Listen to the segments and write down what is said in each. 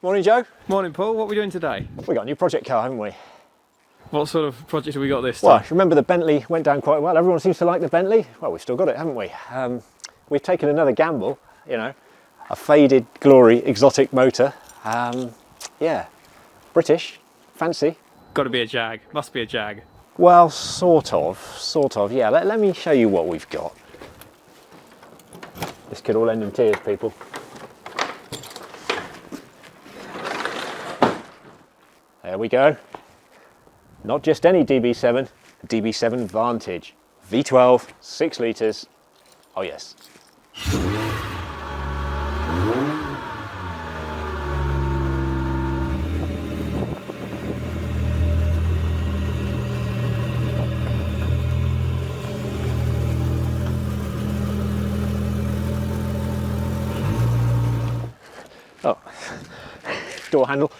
Morning, Joe. Morning, Paul. What are we doing today? We got a new project car, haven't we? What sort of project have we got this time? Well, remember the Bentley went down quite well. Everyone seems to like the Bentley. Well, we've still got it, haven't we? We've taken another gamble, you know, a faded glory exotic motor. Yeah, British, fancy. Got to be a Jag. Must be a Jag. Well, sort of, yeah. Let me show you what we've got. This could all end in tears, people. There we go. Not just any DB7, a DB7 Vantage. V12, 6 litres. Oh yes. Oh, door handle.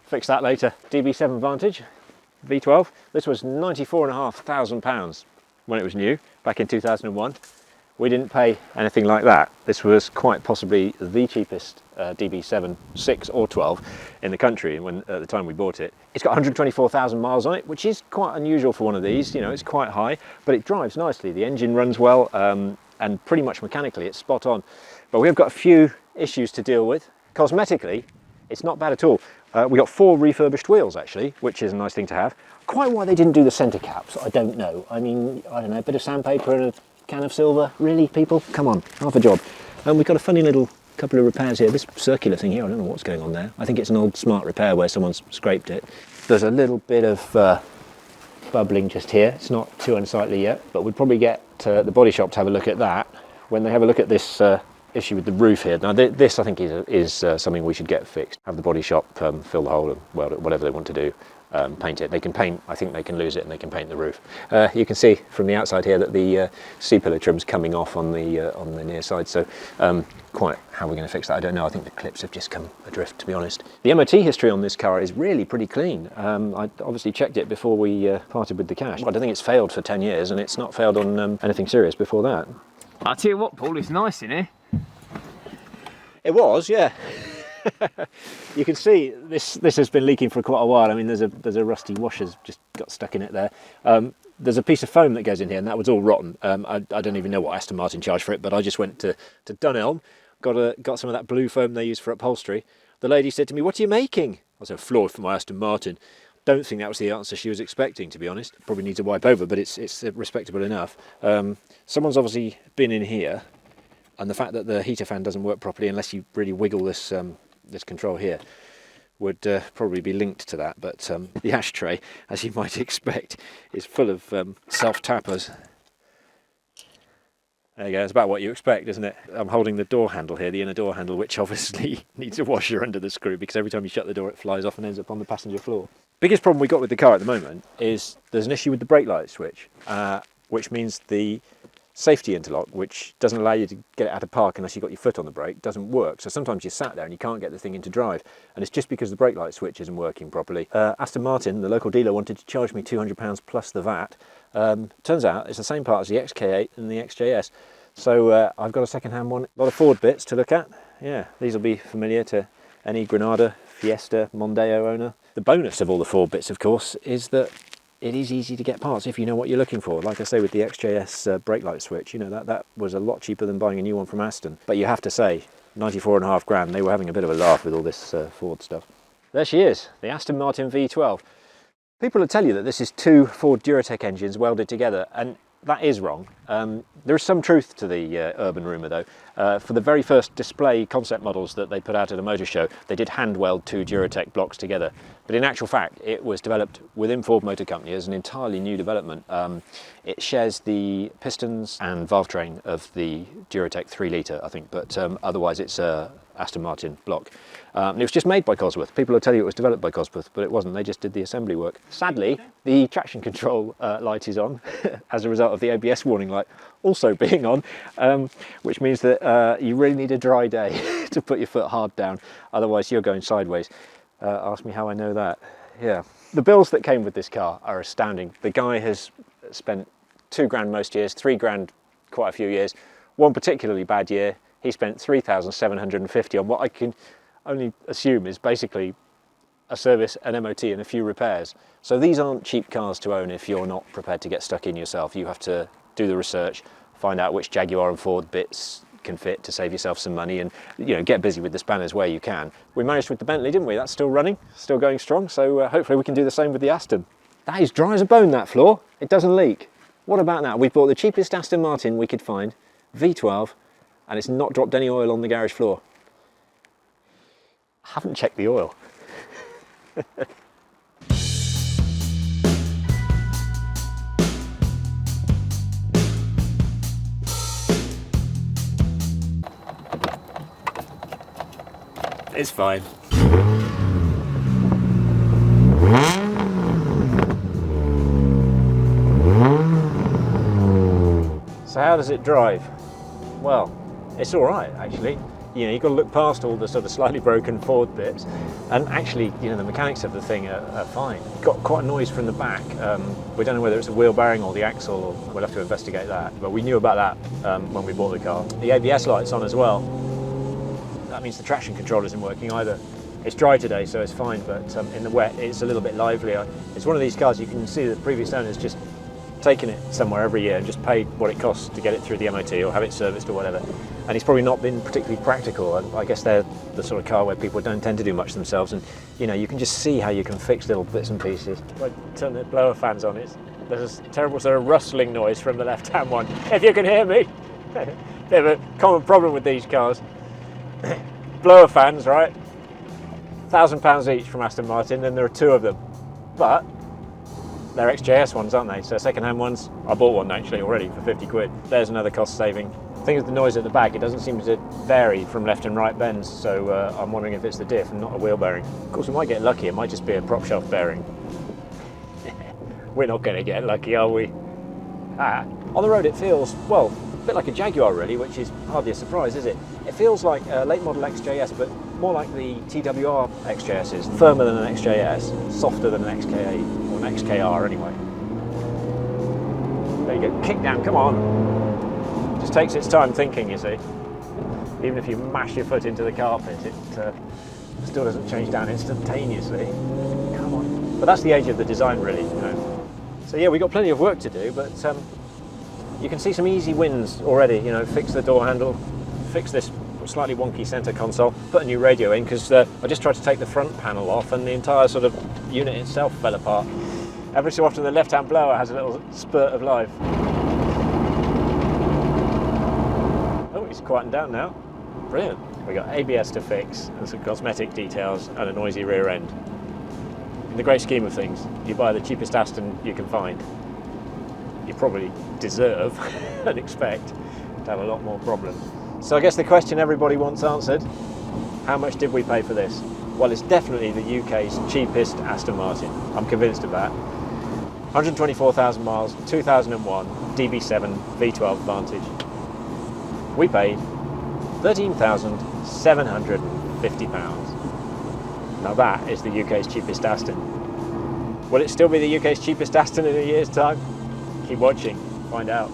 Fix that later. DB7 Vantage, V12. This was £94,500 when it was new, back in 2001. We didn't pay anything like that. This was quite possibly the cheapest DB7 6 or 12 in the country when at the time we bought it. It's got 124,000 miles on it, which is quite unusual for one of these. You know, it's quite high, but it drives nicely. The engine runs well, and pretty much mechanically it's spot on. But we've got a few issues to deal with. Cosmetically, it's not bad at all. We got 4 refurbished wheels actually, which is a nice thing to have. Quite why they didn't do the centre caps, I don't know. I mean, I don't know, a bit of sandpaper and a can of silver. Really, people? Come on, half a job. And we've got a funny little couple of repairs here. This circular thing here, I don't know what's going on there. I think it's an old smart repair where someone's scraped it. There's a little bit of bubbling just here. It's not too unsightly yet, but we'd probably get the body shop to have a look at that when they have a look at this issue with the roof here. Now this I think is something we should get fixed. Have the body shop fill the hole and weld it, whatever they want to do, paint it. They can paint, I think they can lose it and they can paint the roof. You can see from the outside here that the C-pillar trim's coming off on the near side, so quite how we're going to fix that I don't know. I think the clips have just come adrift, to be honest. The MOT history on this car is really pretty clean. I obviously checked it before we parted with the cash. I don't think it's failed for 10 years and it's not failed on anything serious before that. I'll tell you what, Paul, it's nice in here. It was, yeah. You can see this has been leaking for quite a while. I mean, there's a rusty washer's just got stuck in it there. There's a piece of foam that goes in here, and that was all rotten. I don't even know what Aston Martin charged for it, but I just went to Dunelm, got some of that blue foam they use for upholstery. The lady said to me, "What are you making?" I said, "Floor for my Aston Martin." Don't think that was the answer she was expecting, to be honest. Probably needs a wipe over, but it's respectable enough. Someone's obviously been in here. And the fact that the heater fan doesn't work properly unless you really wiggle this this control here would probably be linked to that. But the ashtray, as you might expect, is full of self-tappers. There you go, it's about what you expect, isn't it? I'm holding the door handle here, the inner door handle, which obviously needs a washer under the screw because every time you shut the door it flies off and ends up on the passenger floor. Biggest problem we got with the car at the moment is there's an issue with the brake light switch, which means the safety interlock, which doesn't allow you to get it out of park unless you've got your foot on the brake, doesn't work. So sometimes you're sat there and you can't get the thing into drive, and it's just because the brake light switch isn't working properly. Aston Martin, the local dealer, wanted to charge me £200 plus the VAT. Turns out it's the same part as the XK8 and the XJS. So I've got a second-hand one. A lot of Ford bits to look at. Yeah, these will be familiar to any Granada, Fiesta, Mondeo owner. The bonus of all the Ford bits, of course, is that it is easy to get parts if you know what you're looking for. Like I say with the XJS brake light switch, you know, that was a lot cheaper than buying a new one from Aston. But you have to say, 94.5 grand, they were having a bit of a laugh with all this Ford stuff. There she is, the Aston Martin V12. People will tell you that this is 2 Ford Duratec engines welded together, and that is wrong. There is some truth to the urban rumour though. For the very first display concept models that they put out at a motor show, they did hand weld 2 Duratec blocks together. But in actual fact, it was developed within Ford Motor Company as an entirely new development. It shares the pistons and valve train of the Duratec 3 litre, I think, but otherwise it's a Aston Martin block. And it was just made by Cosworth. People will tell you it was developed by Cosworth, but it wasn't. They just did the assembly work. Sadly, the traction control light is on as a result of the ABS warning light also being on, which means that you really need a dry day to put your foot hard down. Otherwise, you're going sideways. Ask me how I know that. Yeah. The bills that came with this car are astounding. The guy has spent £2 grand most years, £3 grand quite a few years. One particularly bad year, he spent 3,750 on what only assume is basically a service, an MOT and a few repairs. So these aren't cheap cars to own if you're not prepared to get stuck in yourself. You have to do the research, find out which Jaguar and Ford bits can fit to save yourself some money, and get busy with the spanners where you can. We managed with the Bentley, didn't we? That's still running, still going strong, so hopefully we can do the same with the Aston. That is dry as a bone, that floor. It doesn't leak. What about that? We bought the cheapest Aston Martin we could find, V12, and it's not dropped any oil on the garage floor. I haven't checked the oil. It's fine. So how does it drive? Well, it's all right actually. You've got to look past all the sort of slightly broken Ford bits, and actually, the mechanics of the thing are fine. Got quite a noise from the back. We don't know whether it's a wheel bearing or the axle, or we'll have to investigate that. But we knew about that when we bought the car. The ABS light's on as well. That means the traction control isn't working either. It's dry today, so it's fine, but in the wet, it's a little bit livelier. It's one of these cars you can see that the previous owner's just taken it somewhere every year and just paid what it costs to get it through the MOT or have it serviced or whatever. And it's probably not been particularly practical. I guess they're the sort of car where people don't tend to do much themselves, and you can just see how you can fix little bits and pieces. If I turn the blower fans on, there's a terrible sort of rustling noise from the left-hand one, if you can hear me. They have a common problem with these cars. Blower fans, right? £1,000 each from Aston Martin, and there are two of them. But they're XJS ones, aren't they? So second-hand ones. I bought one actually already for 50 quid. There's another cost saving. The thing is, the noise at the back, it doesn't seem to vary from left and right bends, so I'm wondering if it's the diff and not a wheel bearing. Of course, we might get lucky. It might just be a prop shaft bearing. We're not going to get lucky, are we? On the road it feels, well, a bit like a Jaguar really, which is hardly a surprise, is it? It feels like a late model XJS, but more like the TWR XJS is. Firmer than an XJS, softer than an XKA, or an XKR anyway. There you go, kick down, come on. Just takes its time thinking, you see. Even if you mash your foot into the carpet, it still doesn't change down instantaneously. Come on. But that's the age of the design really, So yeah, we've got plenty of work to do, but you can see some easy wins already. Fix the door handle, fix this slightly wonky centre console, put a new radio in, because I just tried to take the front panel off and the entire sort of unit itself fell apart. Every so often the left-hand blower has a little spurt of life. Oh, it's quietened down now. Brilliant. We got ABS to fix and some cosmetic details and a noisy rear end. In the great scheme of things, you buy the cheapest Aston you can find. You probably deserve and expect to have a lot more problems. So I guess the question everybody wants answered, how much did we pay for this? Well, it's definitely the UK's cheapest Aston Martin. I'm convinced of that. 124,000 miles, 2001, DB7 V12 Vantage. We paid £13,750. Now that is the UK's cheapest Aston. Will it still be the UK's cheapest Aston in a year's time? Keep watching, find out.